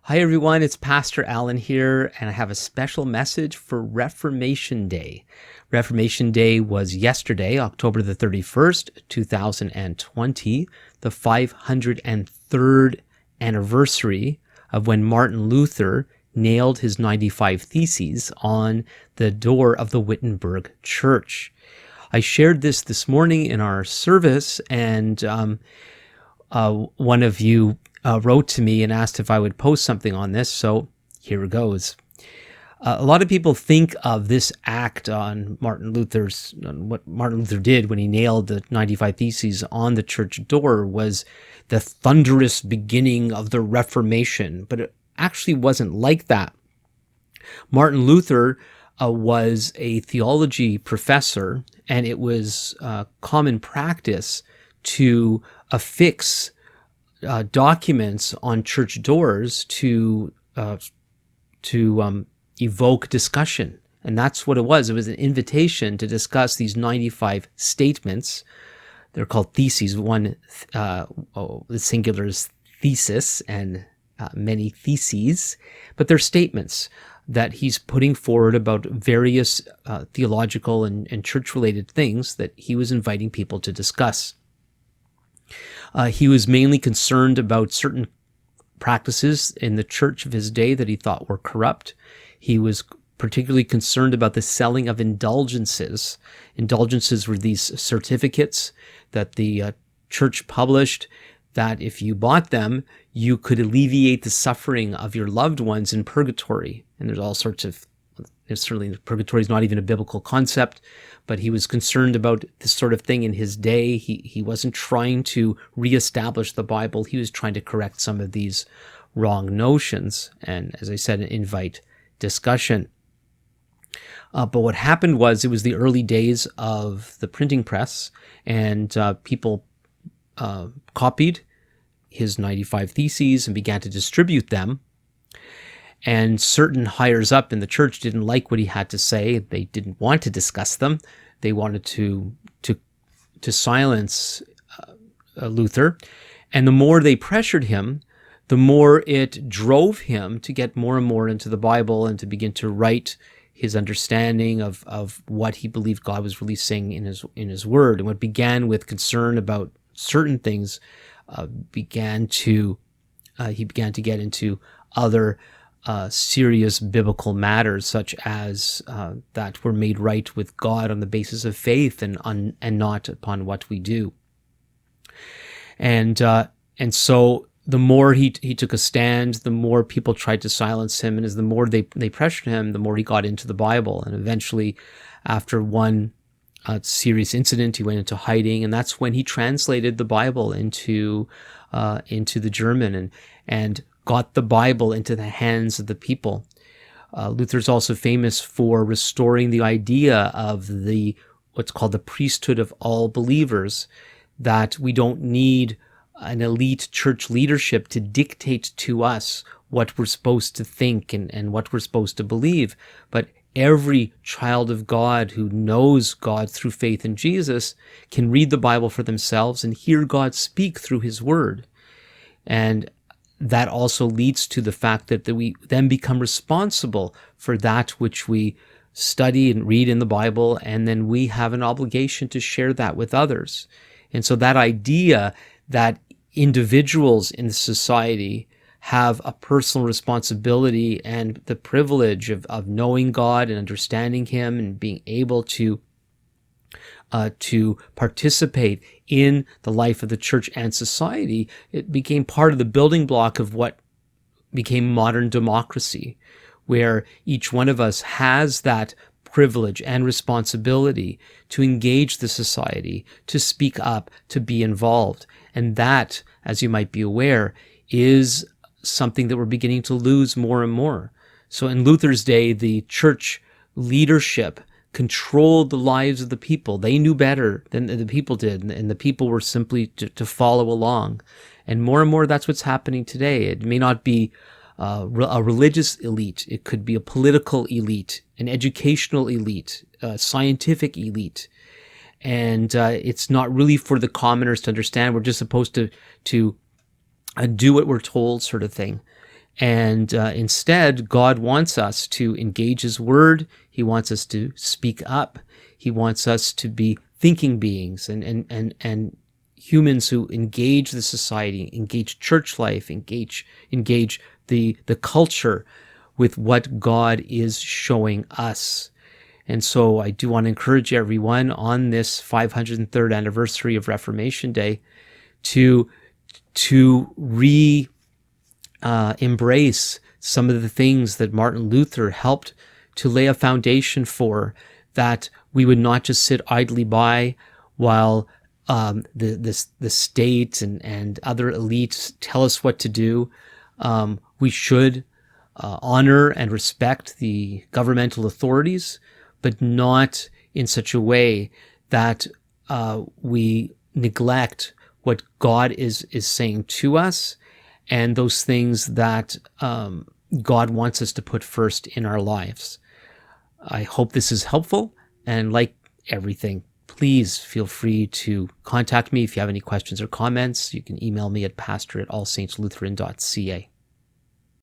Hi everyone, it's Pastor Alan here, and I have a special message for Reformation Day. Reformation Day was yesterday, October the 31st, 2020, the 503rd anniversary of when Martin Luther nailed his 95 Theses on the door of the Wittenberg Church. I shared this morning in our service, and one of you wrote to me and asked if I would post something on this, so here it goes. A lot of people think of this act on what Martin Luther did when he nailed the 95 Theses on the church door was the thunderous beginning of the Reformation, but it actually wasn't like that. Martin Luther was a theology professor, and it was common practice to affix documents on church doors to evoke discussion. And that's what it was. It was an invitation to discuss these 95 statements. They're called theses. One, the singular is thesis, and many theses, but they're statements that he's putting forward about various theological and church-related things that he was inviting people to discuss. He was mainly concerned about certain practices in the church of his day that he thought were corrupt. He was particularly concerned about the selling of indulgences. Indulgences were these certificates that the church published that if you bought them, you could alleviate the suffering of your loved ones in purgatory. And there's all sorts of, certainly purgatory is not even a biblical concept, but he was concerned about this sort of thing in his day. He wasn't trying to reestablish the Bible. He was trying to correct some of these wrong notions and, as I said, invite discussion. But what happened was it was the early days of the printing press, and people copied his 95 Theses and began to distribute them. And certain higher up in the church didn't like what he had to say. They didn't want to discuss them. They wanted to silence Luther. And the more they pressured him, the more it drove him to get more and more into the Bible and to begin to write his understanding of what he believed God was really saying in his word. And what began with concern about certain things he began to get into other serious biblical matters, such as that we're made right with God on the basis of faith and not upon what we do. And so the more he took a stand, the more people tried to silence him, and as the more they pressured him, the more he got into the Bible. And eventually, after one serious incident, he went into hiding, and that's when he translated the Bible into the German and got the Bible into the hands of the people. Luther's also famous for restoring the idea of what's called the priesthood of all believers, that we don't need an elite church leadership to dictate to us what we're supposed to think and what we're supposed to believe, but every child of God who knows God through faith in Jesus can read the Bible for themselves and hear God speak through his word. And that also leads to the fact that we then become responsible for that which we study and read in the Bible, and then we have an obligation to share that with others. And so that idea that individuals in society have a personal responsibility and the privilege of knowing God and understanding him and being able to participate in the life of the church and society, it became part of the building block of what became modern democracy, where each one of us has that privilege and responsibility to engage the society, to speak up, to be involved. And that, as you might be aware, is something that we're beginning to lose more and more. So in Luther's day, the church leadership controlled the lives of the people. They knew better than the people did, and the people were simply to follow along. And more, that's what's happening today. It may not be a religious elite. It could be a political elite, an educational elite, a scientific elite. And it's not really for the commoners to understand. We're just supposed to do what we're told, sort of thing. And instead, God wants us to engage His Word. He wants us to speak up. He wants us to be thinking beings and humans who engage the society, engage church life, engage the culture with what God is showing us. And so I do want to encourage everyone on this 503rd anniversary of Reformation Day to embrace some of the things that Martin Luther helped to lay a foundation for, that we would not just sit idly by while the state and other elites tell us what to do. We should honor and respect the governmental authorities, but not in such a way that we neglect what God is saying to us, and those things that God wants us to put first in our lives. I hope this is helpful, and like everything, please feel free to contact me if you have any questions or comments. You can email me at pastor@allsaintslutheran.ca.